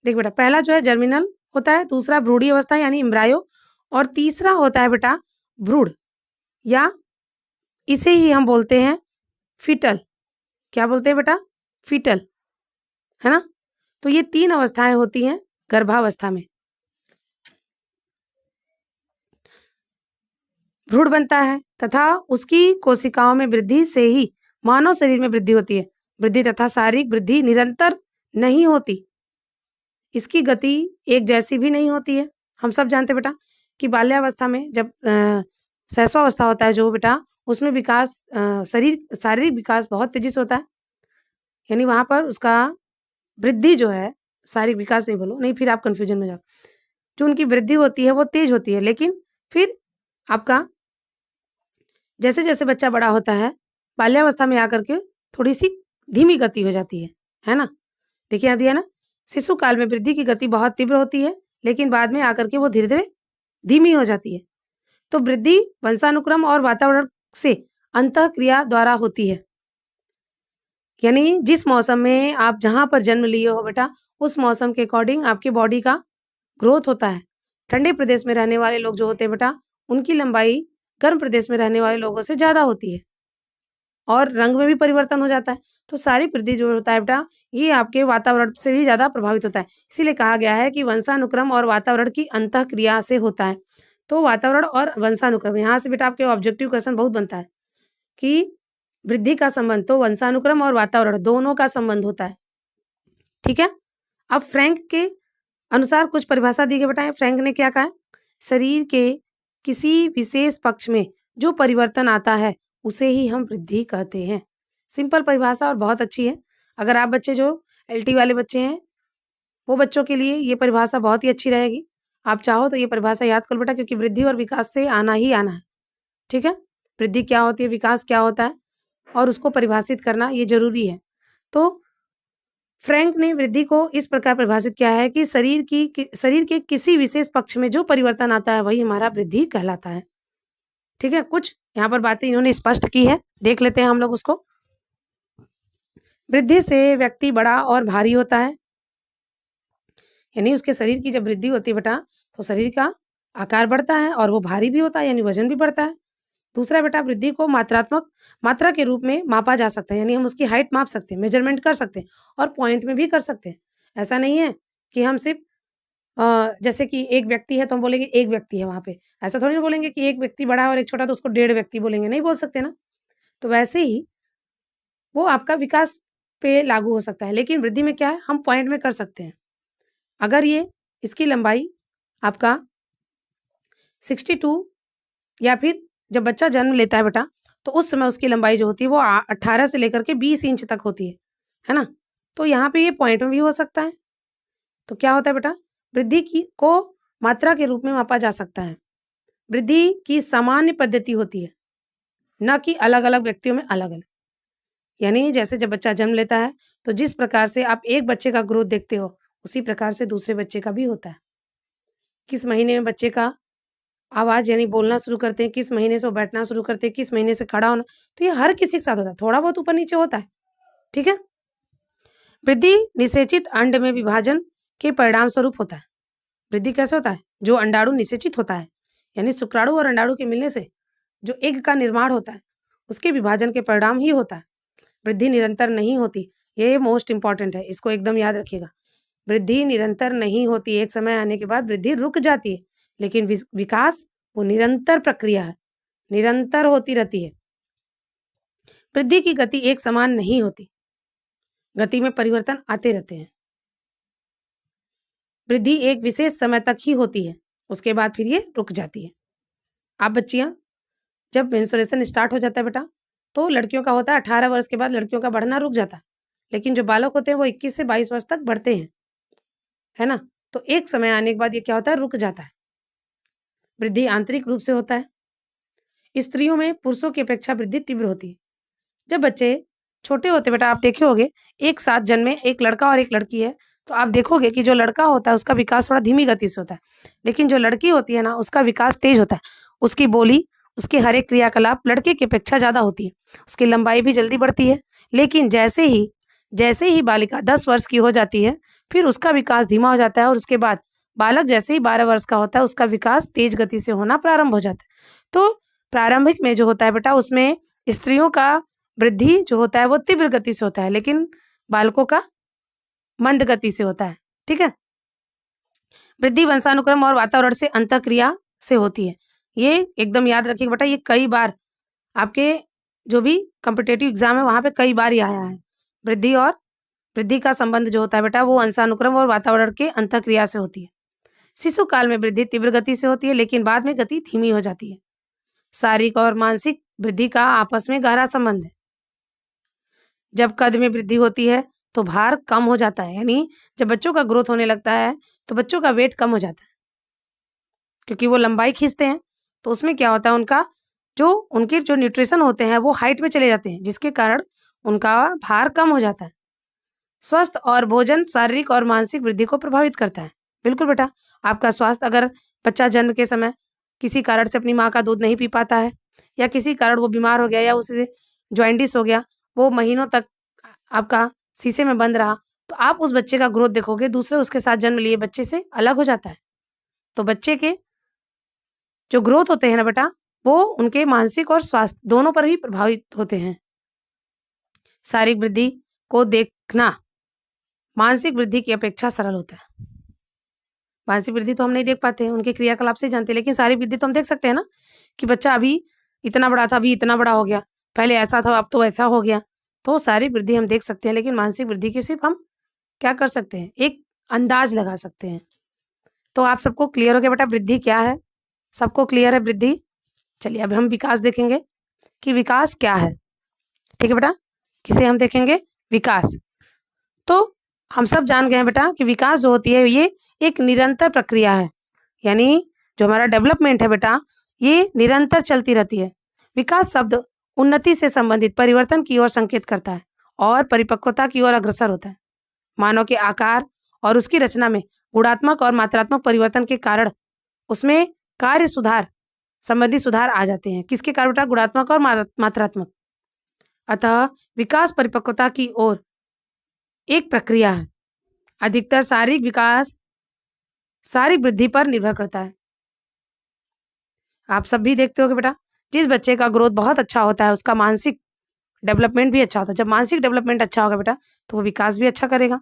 S1: देख बेटा पहला जो है जर्मिनल होता है, दूसरा भ्रूणीय अवस्था यानी इम्ब्रायो, और तीसरा होता है बेटा भ्रूण, या इसे ही हम बोलते हैं फीटल। क्या बोलते हैं बेटा, फीटल, है ना। तो ये 3 अवस्थाएं होती हैं गर्भावस्था में। भ्रूण बनता है तथा उसकी कोशिकाओं में वृद्धि से ही मानव शरीर में वृद्धि होती है। वृद्धि तथा शारीरिक वृद्धि निरंतर नहीं होती, इसकी गति एक जैसी भी नहीं होती है। हम सब जानते बेटा कि बाल्यावस्था में जब शैशवावस्था होता है जो बेटा, उसमें विकास शारीरिक विकास बहुत तेजी से होता है, यानी वहां पर उसका वृद्धि जो है, शारीरिक विकास नहीं बोलो नहीं फिर आप कंफ्यूजन में जाओ, जो उनकी वृद्धि होती है वो तेज होती है, लेकिन फिर आपका जैसे जैसे बच्चा बड़ा होता है बाल्यावस्था में आकर के थोड़ी सी धीमी गति हो जाती है ना। देखिए यहाँ दिया ना, शिशु काल में वृद्धि की गति बहुत तीव्र होती है, लेकिन बाद में आकर के वो धीरे धीरे धीमी हो जाती है। तो वृद्धि वंशानुक्रम और वातावरण से अंतःक्रिया द्वारा होती है, यानी जिस मौसम में आप जहां पर जन्म लिए हो बेटा उस मौसम के अकॉर्डिंग आपकी बॉडी का ग्रोथ होता है। ठंडे प्रदेश में रहने वाले लोग जो होते हैं बेटा उनकी लंबाई गर्म प्रदेश में रहने वाले लोगों से ज्यादा होती है। और रंग में भी परिवर्तन हो जाता है। तो सारी वृद्धि जो होता है बेटा, ये आपके वातावरण से भी ज़्यादा प्रभावित होता है। इसीलिए कहा गया है कि वंशानुक्रम और वातावरण की अंतःक्रिया से होता है। तो वातावरण और वंशानुक्रम, यहाँ से बेटा आपके ऑब्जेक्टिव क्वेश्चन बहुत बनता है कि वृद्धि का संबंध तो वंशानुक्रम और वातावरण दोनों का संबंध होता है। ठीक है। अब फ्रैंक के अनुसार कुछ परिभाषा दी गई बेटा। फ्रैंक ने क्या कहा है? शरीर के किसी विशेष पक्ष में जो परिवर्तन आता है उसे ही हम वृद्धि कहते हैं। सिंपल परिभाषा और बहुत अच्छी है। अगर आप बच्चे जो एलटी वाले बच्चे हैं वो बच्चों के लिए ये परिभाषा बहुत ही अच्छी रहेगी। आप चाहो तो ये परिभाषा याद कर बेटा, क्योंकि वृद्धि और विकास से आना ही आना है। ठीक है। वृद्धि क्या होती है, विकास क्या होता है, और उसको परिभाषित करना ये जरूरी है। तो फ्रैंक ने वृद्धि को इस प्रकार परिभाषित किया है कि शरीर के किसी विशेष पक्ष में जो परिवर्तन आता है वही हमारा वृद्धि कहलाता है। ठीक है। कुछ यहाँ पर बातें इन्होंने स्पष्ट की है, देख लेते हैं हम लोग उसको। वृद्धि से व्यक्ति बड़ा और भारी होता है, यानी उसके शरीर की जब वृद्धि होती है बेटा तो शरीर का आकार बढ़ता है और वो भारी भी होता है, यानी वजन भी बढ़ता है। दूसरा बेटा, वृद्धि को मात्रा के रूप में मापा जा सकता है, यानी हम उसकी हाइट माप सकते हैं, मेजरमेंट कर सकते हैं और पॉइंट में भी कर सकते हैं। ऐसा नहीं है कि हम सिर्फ जैसे कि एक व्यक्ति है तो हम बोलेंगे एक व्यक्ति है वहाँ पे, ऐसा थोड़ी ना बोलेंगे कि एक व्यक्ति बड़ा है और एक छोटा तो उसको 1.5 व्यक्ति बोलेंगे, नहीं बोल सकते ना। तो वैसे ही वो आपका विकास पे लागू हो सकता है, लेकिन वृद्धि में क्या है, हम पॉइंट में कर सकते हैं। अगर ये इसकी लंबाई आपका 62 या फिर जब बच्चा जन्म लेता है बेटा तो उस समय उसकी लंबाई जो होती है वो 18 से लेकर के 20 इंच तक होती है ना। तो यहाँ पे ये पॉइंट में भी हो सकता है। तो क्या होता है बेटा, वृद्धि की को मात्रा के रूप में मापा जा सकता है। वृद्धि की सामान्य पद्धति होती है, न कि अलग अलग व्यक्तियों में अलग अलग। यानी जैसे जब बच्चा जन्म लेता है तो जिस प्रकार से आप एक बच्चे का ग्रोथ देखते हो उसी प्रकार से दूसरे बच्चे का भी होता है। किस महीने में बच्चे का आवाज़ यानी बोलना शुरू करते हैं, किस महीने से वो बैठना शुरू करते हैं, किस महीने से खड़ा होना, तो ये हर किसी के साथ होता है, थोड़ा बहुत ऊपर नीचे होता है। ठीक है। वृद्धि निषेचित अंड में विभाजन के परिणाम स्वरूप होता है। वृद्धि कैसे होता है, जो अंडाणु निषेचित होता है, यानी शुक्राणु और अंडाणु के मिलने से जो एग का निर्माण होता है उसके विभाजन के परिणाम ही होता है। वृद्धि निरंतर नहीं होती, ये मोस्ट इंपॉर्टेंट है, इसको एकदम याद रखिएगा। वृद्धि निरंतर नहीं होती, एक समय आने के बाद वृद्धि रुक जाती है, लेकिन विकास वो निरंतर प्रक्रिया है, निरंतर होती रहती है। वृद्धि की गति एक समान नहीं होती, गति में परिवर्तन आते रहते हैं। वृद्धि एक विशेष समय तक ही होती है, उसके बाद फिर ये रुक जाती है। आप बच्चियां, जब मेंस्ट्रुएशन स्टार्ट हो जाता है बेटा तो लड़कियों का होता है 18 वर्ष के बाद लड़कियों का बढ़ना रुक जाता है, लेकिन जो बालक होते हैं वो 21 से 22 वर्ष तक बढ़ते हैं, है ना। तो एक समय आने के बाद ये क्या होता है, रुक जाता है। वृद्धि आंतरिक रूप से होता है। स्त्रियों में पुरुषों की अपेक्षा वृद्धि तीव्र होती है। जब बच्चे छोटे होते बेटा, आप देखे होगे एक साथ जन्मे, एक लड़का और एक लड़की है, तो आप देखोगे कि जो लड़का होता है उसका विकास थोड़ा धीमी गति से होता है, लेकिन जो लड़की होती है ना उसका विकास तेज होता है। उसकी बोली, उसके हर एक क्रियाकलाप लड़के की अपेक्षा ज़्यादा होती है, उसकी लंबाई भी जल्दी बढ़ती है। लेकिन जैसे ही बालिका 10 वर्ष की हो जाती है फिर उसका विकास धीमा हो जाता है, और उसके बाद बालक जैसे ही 12 वर्ष का होता है उसका विकास तेज गति से होना प्रारंभ हो जाता है। तो प्रारंभिक में जो होता है बेटा उसमें स्त्रियों का वृद्धि जो होता है वो तीव्र गति से होता है, लेकिन बालकों का मंद गति से होता है। ठीक है। वृद्धि वंशानुक्रम और वातावरण से अंतःक्रिया से होती है, ये एकदम याद रखिएगा बेटा। ये कई बार आपके जो भी कॉम्पिटिटिव एग्जाम है वहां पे कई बार ही आया है। वृद्धि का संबंध जो होता है बेटा वो वंशानुक्रम और वातावरण के अंतःक्रिया से होती है। शिशु काल में वृद्धि तीव्र गति से होती है, लेकिन बाद में गति धीमी हो जाती है। शारीरिक और मानसिक वृद्धि का आपस में गहरा संबंध है। जब कद में वृद्धि होती है तो भार कम हो जाता है, यानी जब बच्चों का ग्रोथ होने लगता है तो बच्चों का वेट कम हो जाता है, क्योंकि वो लंबाई खींचते हैं। तो उसमें क्या होता है, उनके जो न्यूट्रिशन होते हैं वो हाइट में चले जाते हैं, जिसके कारण उनका भार कम हो जाता है। स्वास्थ्य और भोजन शारीरिक और मानसिक वृद्धि को प्रभावित करता है। बिल्कुल बेटा, आपका स्वास्थ्य, अगर बच्चा जन्म के समय किसी कारण से अपनी माँ का दूध नहीं पी पाता है, या किसी कारण वो बीमार हो गया, या उसे जॉइंटिस हो गया, वो महीनों तक आपका शीशे में बंद रहा, तो आप उस बच्चे का ग्रोथ देखोगे दूसरे उसके साथ जन्म लिए बच्चे से अलग हो जाता है। तो बच्चे के जो ग्रोथ होते हैं ना बेटा वो उनके मानसिक और स्वास्थ्य दोनों पर ही प्रभावित होते हैं। शारीरिक वृद्धि को देखना मानसिक वृद्धि की अपेक्षा सरल होता है। मानसिक वृद्धि तो हम नहीं देख पाते हैं, उनके क्रियाकलाप से जानते हैं, लेकिन शारीरिक वृद्धि तो हम देख सकते हैं ना कि बच्चा अभी इतना बड़ा था, अभी इतना बड़ा हो गया, पहले ऐसा था, अब तो ऐसा हो गया। तो शारीरिक वृद्धि हम देख सकते हैं, लेकिन मानसिक वृद्धि की सिर्फ हम क्या कर सकते हैं, एक अंदाज लगा सकते हैं। तो आप सबको क्लियर हो गया बेटा वृद्धि क्या है? सबको क्लियर है वृद्धि? चलिए अब हम विकास देखेंगे कि विकास क्या है। ठीक है बेटा, किसे हम देखेंगे? विकास। तो हम सब जान गए हैं बेटा कि विकास जो होती है ये एक निरंतर प्रक्रिया है, यानी जो हमारा डेवलपमेंट है बेटा ये निरंतर चलती रहती है। विकास शब्द उन्नति से संबंधित परिवर्तन की ओर संकेत करता है और परिपक्वता की ओर अग्रसर होता है। मानव के आकार और उसकी रचना में गुणात्मक और मात्रात्मक परिवर्तन के कारण उसमें कार्य सुधार संबंधी सुधार आ जाते हैं। किसके कारण बेटा? गुणात्मक और मात्रात्मक। अतः विकास परिपक्वता की ओर एक प्रक्रिया है। अधिकतर शारीरिक विकास शारीरिक वृद्धि पर निर्भर करता है। आप सब भी देखते होगे बेटा, जिस बच्चे का ग्रोथ बहुत अच्छा होता है उसका मानसिक डेवलपमेंट भी अच्छा होता है। जब मानसिक डेवलपमेंट अच्छा होगा बेटा तो वो विकास भी अच्छा करेगा।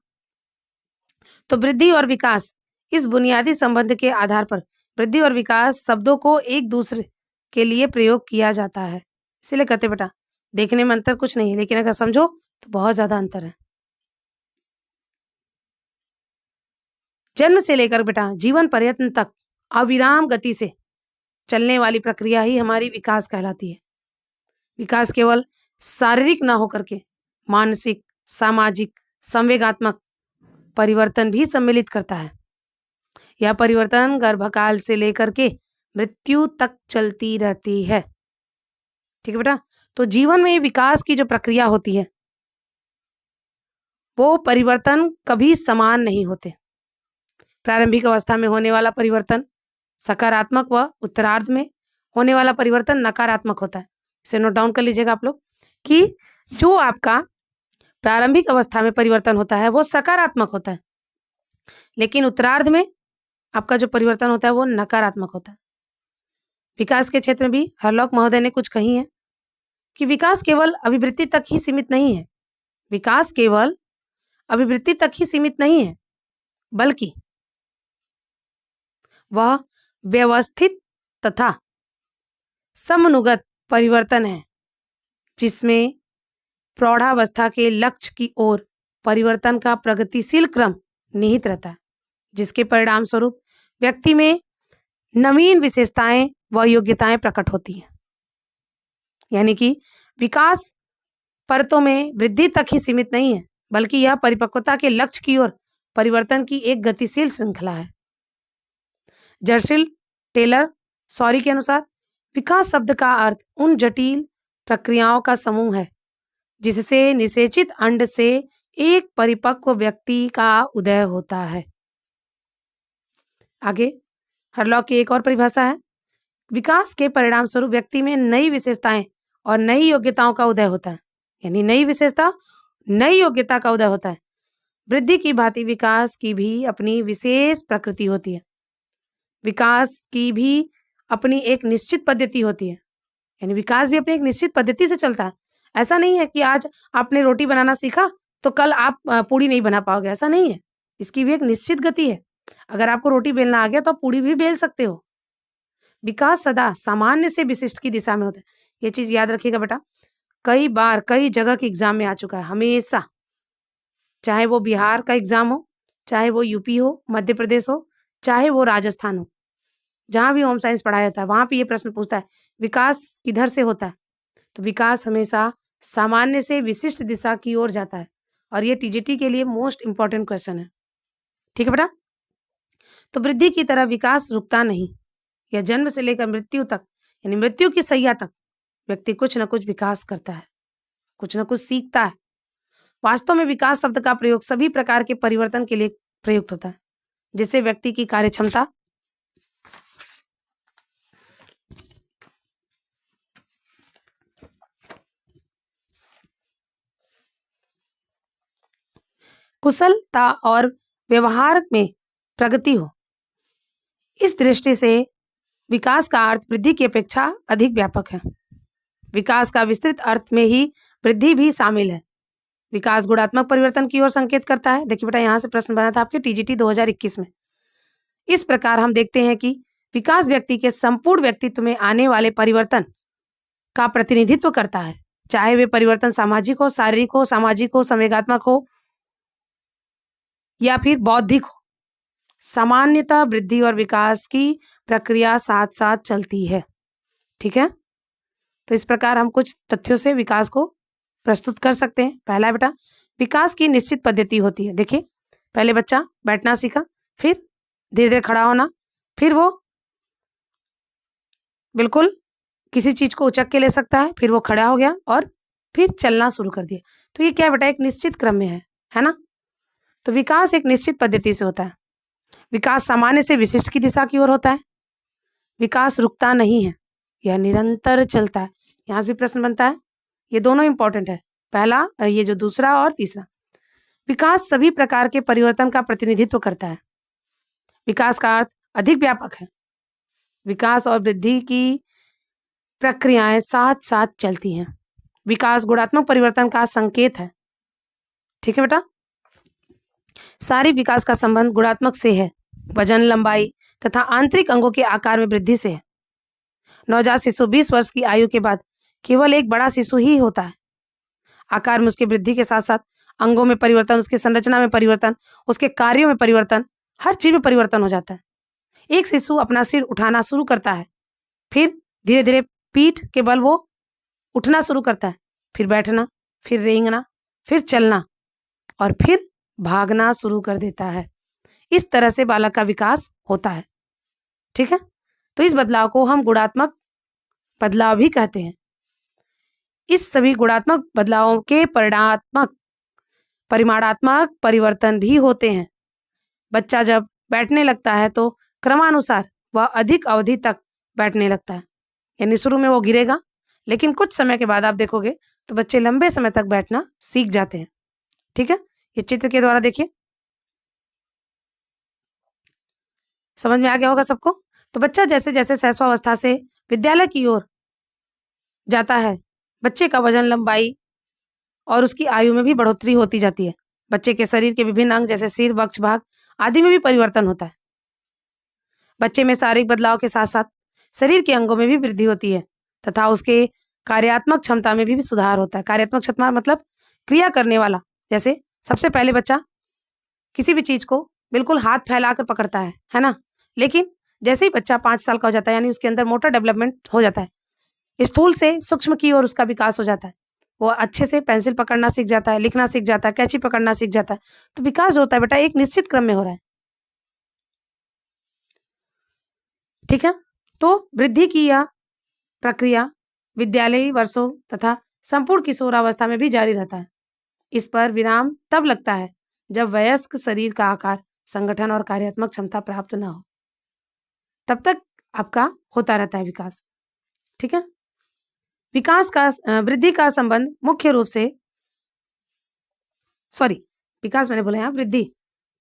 S1: तो वृद्धि और विकास इस बुनियादी संबंध के आधार पर वृद्धि और विकास शब्दों को एक दूसरे के लिए प्रयोग किया जाता है। इसीलिए कहते बेटा देखने में अंतर कुछ नहीं है, लेकिन अगर समझो तो बहुत ज्यादा अंतर है। जन्म से लेकर बेटा जीवन पर्यंत तक अविराम गति से चलने वाली प्रक्रिया ही हमारी विकास कहलाती है। विकास केवल शारीरिक ना होकर के मानसिक, सामाजिक, संवेगात्मक परिवर्तन भी सम्मिलित करता है। यह परिवर्तन गर्भकाल से लेकर के मृत्यु तक चलती रहती है। ठीक है बेटा, तो जीवन में विकास की जो प्रक्रिया होती है वो परिवर्तन कभी समान नहीं होते। प्रारंभिक अवस्था में होने वाला परिवर्तन सकारात्मक व उत्तरार्ध में होने वाला परिवर्तन नकारात्मक होता है। इसे नोट डाउन कर लीजिएगा आप लोग कि जो आपका प्रारंभिक अवस्था में परिवर्तन होता है वो सकारात्मक होता है, लेकिन उत्तरार्ध में आपका जो परिवर्तन होता है वो नकारात्मक होता है। विकास के क्षेत्र में भी हरलॉक महोदय ने कुछ कही है कि विकास केवल अभिवृद्धि तक ही सीमित नहीं है। विकास केवल अभिवृद्धि तक ही सीमित नहीं है, बल्कि वह व्यवस्थित तथा समनुगत परिवर्तन है, जिसमें प्रौढ़ावस्था के लक्ष्य की ओर परिवर्तन का प्रगतिशील क्रम निहित रहता है, जिसके परिणाम स्वरूप व्यक्ति में नवीन विशेषताएं व योग्यताएं प्रकट होती हैं। यानी कि विकास परतों में वृद्धि तक ही सीमित नहीं है, बल्कि यह परिपक्वता के लक्ष्य की ओर परिवर्तन की एक गतिशील श्रृंखला है। जर्सिल टेलर सॉरी के अनुसार विकास शब्द का अर्थ उन जटिल प्रक्रियाओं का समूह है जिससे निषेचित अंड से एक परिपक्व व्यक्ति का उदय होता है। आगे हरलॉक की एक और परिभाषा है, विकास के परिणाम स्वरूप व्यक्ति में नई विशेषताएं और नई योग्यताओं का उदय होता है। यानी नई विशेषता, नई योग्यता का उदय होता है। वृद्धि की भांति विकास की भी अपनी विशेष प्रकृति होती है। विकास की भी अपनी एक निश्चित पद्धति होती है, यानी विकास भी अपनी एक निश्चित पद्धति से चलता है। ऐसा नहीं है कि आज आपने रोटी बनाना सीखा तो कल आप पूड़ी नहीं बना पाओगे, ऐसा नहीं है। इसकी भी एक निश्चित गति है। अगर आपको रोटी बेलना आ गया तो आप पूड़ी भी बेल सकते हो। विकास सदा सामान्य से विशिष्ट की दिशा में होता है। ये चीज याद रखिएगा बेटा, कई बार कई जगह के एग्जाम में आ चुका है, हमेशा, चाहे वो बिहार का एग्जाम हो, चाहे वो यूपी हो, मध्य प्रदेश हो, चाहे वो राजस्थान हो, जहां भी होम साइंस पढ़ाया जाता है वहां पे ये प्रश्न पूछता है विकास किधर से होता है। तो विकास हमेशा सामान्य से विशिष्ट दिशा की ओर जाता है, और ये टीजीटी के लिए मोस्ट इंपॉर्टेंट क्वेश्चन है। ठीक है बेटा, तो वृद्धि की तरह विकास रुकता नहीं। यह जन्म से लेकर मृत्यु तक, यानी मृत्यु की सैया तक व्यक्ति कुछ न कुछ विकास करता है, कुछ न कुछ सीखता है। वास्तव में विकास शब्द का प्रयोग सभी प्रकार के परिवर्तन के लिए प्रयुक्त होता है, जिससे व्यक्ति की कार्य क्षमता, कुशलता और व्यवहार में प्रगति हो। इस दृष्टि से विकास का अर्थ वृद्धि की अपेक्षा अधिक व्यापक है। विकास का विस्तृत अर्थ में ही वृद्धि भी शामिल है। विकास गुणात्मक परिवर्तन की ओर संकेत करता है। देखिए बेटा, यहाँ से प्रश्न बना था आपके टीजीटी 2021 में। इस प्रकार हम देखते हैं कि विकास व्यक्ति के संपूर्ण व्यक्तित्व में आने वाले परिवर्तन का प्रतिनिधित्व करता है, चाहे वे परिवर्तन सामाजिक हो, शारीरिक हो, सामाजिक हो, संवेगात्मक हो या फिर बौद्धिक हो। सामान्यतः वृद्धि और विकास की प्रक्रिया साथ साथ चलती है। ठीक है, तो इस प्रकार हम कुछ तथ्यों से विकास को प्रस्तुत कर सकते हैं। पहला बेटा, विकास की निश्चित पद्धति होती है। देखिए, पहले बच्चा बैठना सीखा, फिर धीरे धीरे खड़ा होना, फिर वो बिल्कुल किसी चीज को उचक के ले सकता है, फिर वो खड़ा हो गया और फिर चलना शुरू कर दिया। तो ये क्या बेटा, एक निश्चित क्रम में है ना। तो विकास एक निश्चित पद्धति से होता है। विकास सामान्य से विशिष्ट की दिशा की ओर होता है। विकास रुकता नहीं है, यह निरंतर चलता है। यहाँ से भी प्रश्न बनता है, ये दोनों इंपॉर्टेंट है, पहला ये जो दूसरा और तीसरा। विकास सभी प्रकार के परिवर्तन का प्रतिनिधित्व करता है। विकास का अर्थ अधिक व्यापक है। विकास और वृद्धि की प्रक्रियाएं साथ साथ चलती हैं। विकास गुणात्मक परिवर्तन का संकेत है। ठीक है बेटा, सारी विकास का संबंध गुणात्मक से है, वजन, लंबाई तथा आंतरिक अंगों के आकार में वृद्धि से है। नवजात शिशु 20 वर्ष की आयु के बाद केवल एक बड़ा शिशु ही होता है। आकार में उसकी वृद्धि के साथ साथ अंगों में परिवर्तन, उसकी संरचना में परिवर्तन, उसके कार्यों में परिवर्तन, हर चीज में परिवर्तन हो जाता है। एक शिशु अपना सिर उठाना शुरू करता है, फिर धीरे धीरे पीठ के बल वो उठना शुरू करता है, फिर बैठना, फिर रेंगना, फिर चलना और फिर भागना शुरू कर देता है। इस तरह से बालक का विकास होता है। ठीक है, तो इस बदलाव को हम गुणात्मक बदलाव भी कहते हैं। इस सभी गुणात्मक बदलावों के परिमाणात्मक परिवर्तन भी होते हैं। बच्चा जब बैठने लगता है तो क्रमानुसार वह अधिक अवधि तक बैठने लगता है। यानी शुरू में वो गिरेगा, लेकिन कुछ समय के बाद आप देखोगे तो बच्चे लंबे समय तक बैठना सीख जाते हैं। ठीक है, ये चित्र के द्वारा देखिए, समझ में आ गया होगा सबको। तो बच्चा जैसे जैसे शैशवावस्था से विद्यालय की ओर जाता है, बच्चे का वजन, लंबाई और उसकी आयु में भी बढ़ोतरी होती जाती है। बच्चे के शरीर के विभिन्न अंग जैसे सिर, वक्ष भाग आदि में भी परिवर्तन होता है। बच्चे में शारीरिक बदलाव के साथ साथ शरीर के अंगों में भी वृद्धि होती है तथा उसके कार्यात्मक क्षमता में भी सुधार होता है। कार्यात्मक क्षमता मतलब क्रिया करने वाला। जैसे सबसे पहले बच्चा किसी भी चीज को बिल्कुल हाथ फैलाकर पकड़ता है ना। लेकिन जैसे ही बच्चा 5 साल का हो जाता है, यानी उसके अंदर मोटर डेवलपमेंट हो जाता है, स्थूल से सूक्ष्म की ओर उसका विकास हो जाता है। वो अच्छे से पेंसिल पकड़ना सीख जाता है, लिखना सीख जाता है, कैंची पकड़ना सीख जाता है। तो विकास होता है बेटा एक निश्चित क्रम में हो रहा है। ठीक है, तो वृद्धि की यह प्रक्रिया विद्यालयी वर्षों तथा संपूर्ण किशोरावस्था में भी जारी रहता है। इस पर विराम तब लगता है जब वयस्क शरीर का आकार, संगठन और कार्यात्मक क्षमता प्राप्त न हो। तब तक आपका होता रहता है विकास। ठीक है, विकास का वृद्धि का संबंध मुख्य रूप से विकास मैंने बोला यहाँ वृद्धि।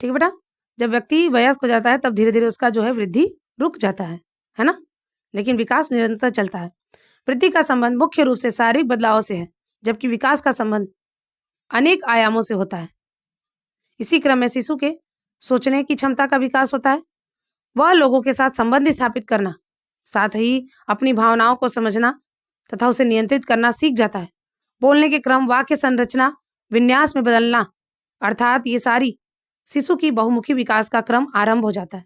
S1: ठीक है बेटा, जब व्यक्ति वयस्क हो जाता है तब धीरे धीरे उसका जो है वृद्धि रुक जाता है ना, लेकिन विकास निरंतर चलता है। वृद्धि का संबंध मुख्य रूप से शारीरिक बदलावों से है, जबकि विकास का संबंध अनेक आयामों से होता है। इसी क्रम में शिशु के सोचने की क्षमता का विकास होता है। वह लोगों के साथ संबंध स्थापित करना, साथ ही अपनी भावनाओं को समझना तथा उसे नियंत्रित करना सीख जाता है। बोलने के क्रम, वाक्य संरचना, विन्यास में बदलना, अर्थात ये सारी शिशु की बहुमुखी विकास का क्रम आरंभ हो जाता है।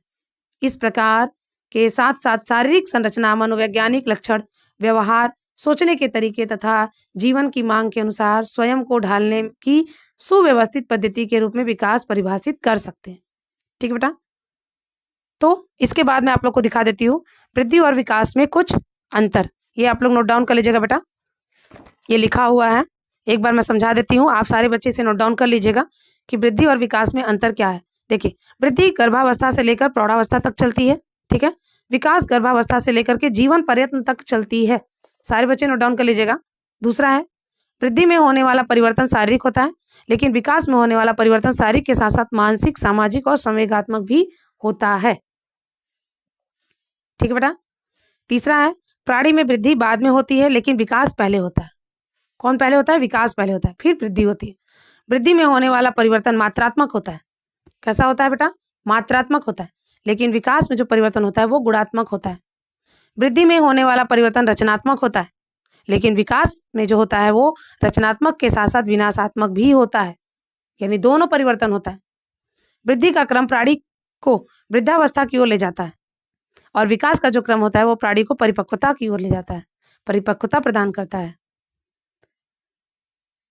S1: इस प्रकार के साथ साथ शारीरिक संरचना, मनोवैज्ञानिक लक्षण, व्यवहार, सोचने के तरीके तथा जीवन की मांग के अनुसार स्वयं को ढालने की सुव्यवस्थित पद्धति के रूप में विकास परिभाषित कर सकते हैं। ठीक है बेटा, तो इसके बाद मैं आप लोग को दिखा देती हूँ वृद्धि और विकास में कुछ अंतर। ये आप लोग नोट डाउन कर लीजिएगा बेटा, ये लिखा हुआ है, एक बार मैं समझा देती हूँ, आप सारे बच्चे इसे नोट डाउन कर लीजिएगा कि वृद्धि और विकास में अंतर क्या है। देखिए, वृद्धि गर्भावस्था से लेकर प्रौढ़ावस्था तक चलती है। ठीक है, विकास गर्भावस्था से लेकर के जीवन पर्यंत तक चलती है। सारे बच्चे नोट डाउन कर लीजिएगा। दूसरा है, वृद्धि में होने वाला परिवर्तन शारीरिक होता है, लेकिन विकास में होने वाला परिवर्तन शारीरिक के साथ साथ मानसिक, सामाजिक और संवेगात्मक भी होता है। ठीक है बेटा। तीसरा है, प्राणी में वृद्धि बाद में होती है लेकिन विकास पहले होता है। कौन पहले होता है? विकास पहले होता है, फिर वृद्धि होती है। वृद्धि में होने वाला परिवर्तन मात्रात्मक होता है। कैसा होता है बेटा? मात्रात्मक होता है। लेकिन विकास में जो परिवर्तन होता है वो गुणात्मक होता है। वृद्धि में होने वाला परिवर्तन रचनात्मक होता है, लेकिन विकास में जो होता है वो रचनात्मक के साथ साथ विनाशात्मक भी होता है, यानी दोनों परिवर्तन होता है। वृद्धि का क्रम प्राणी को वृद्धावस्था की ओर ले जाता है और विकास का जो क्रम होता है वो प्राणी को परिपक्वता की ओर ले जाता है, परिपक्वता प्रदान करता है।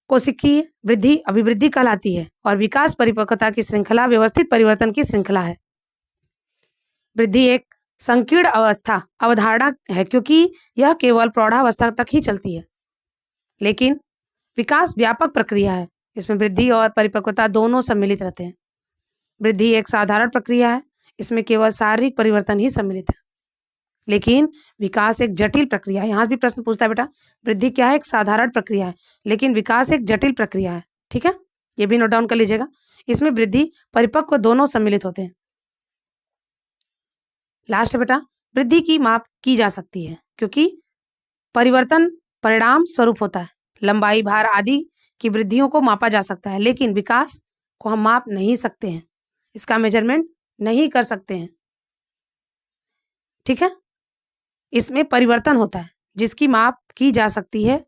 S1: कोशिकीय वृद्धि अभिवृद्धि कहलाती है और विकास परिपक्वता की श्रृंखला व्यवस्थित परिवर्तन की श्रृंखला है। वृद्धि एक संकीर्ण अवस्था अवधारणा है क्योंकि यह केवल प्रौढ़ावस्था तक ही चलती है, लेकिन विकास व्यापक प्रक्रिया है। इसमें वृद्धि और परिपक्वता दोनों सम्मिलित रहते हैं। वृद्धि एक साधारण प्रक्रिया है, इसमें केवल शारीरिक परिवर्तन ही सम्मिलित है, लेकिन विकास एक जटिल प्रक्रिया है। यहाँ भी प्रश्न पूछता है बेटा, वृद्धि क्या है? एक साधारण प्रक्रिया है, लेकिन विकास एक जटिल प्रक्रिया है। ठीक है, ये भी नोट डाउन कर लीजिएगा। इसमें वृद्धि परिपक्व दोनों सम्मिलित होते हैं। लास्ट बेटा, वृद्धि की माप की जा सकती है क्योंकि परिवर्तन परिणाम स्वरूप होता है। लंबाई, भार आदि की वृद्धियों को मापा जा सकता है, लेकिन विकास को हम माप नहीं सकते हैं, इसका मेजरमेंट नहीं कर सकते हैं। ठीक है, इसमें परिवर्तन होता है जिसकी माप की जा सकती है,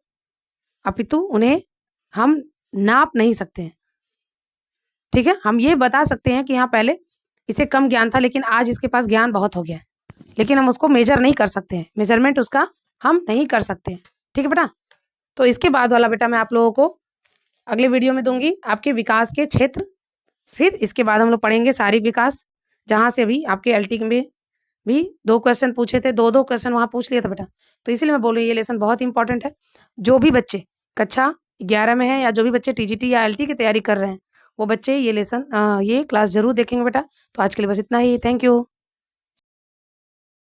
S1: अपितु उन्हें हम नाप नहीं सकते हैं। ठीक है, हम ये बता सकते हैं कि हाँ पहले इसे कम ज्ञान था लेकिन आज इसके पास ज्ञान बहुत हो गया है, लेकिन हम उसको मेजर नहीं कर सकते हैं, मेजरमेंट उसका हम नहीं कर सकते हैं। ठीक है बेटा, तो इसके बाद वाला बेटा मैं आप लोगों को अगले वीडियो में दूंगी, आपके विकास के क्षेत्र। फिर इसके बाद हम लोग पढ़ेंगे शारीरिक विकास, जहाँ से अभी आपके एलटी में भी 2 क्वेश्चन पूछे थे, 2 क्वेश्चन वहाँ पूछ लिया था बेटा। तो इसीलिए मैं बोल रही हूँ ये लेसन बहुत इंपॉर्टेंट है। जो भी बच्चे कक्षा 11 में है या जो भी बच्चे टीजीटी या एलटी की तैयारी कर रहे हैं वो बच्चे ये लेसन ये क्लास जरूर देखेंगे बेटा। तो आज के लिए बस इतना ही, थैंक यू।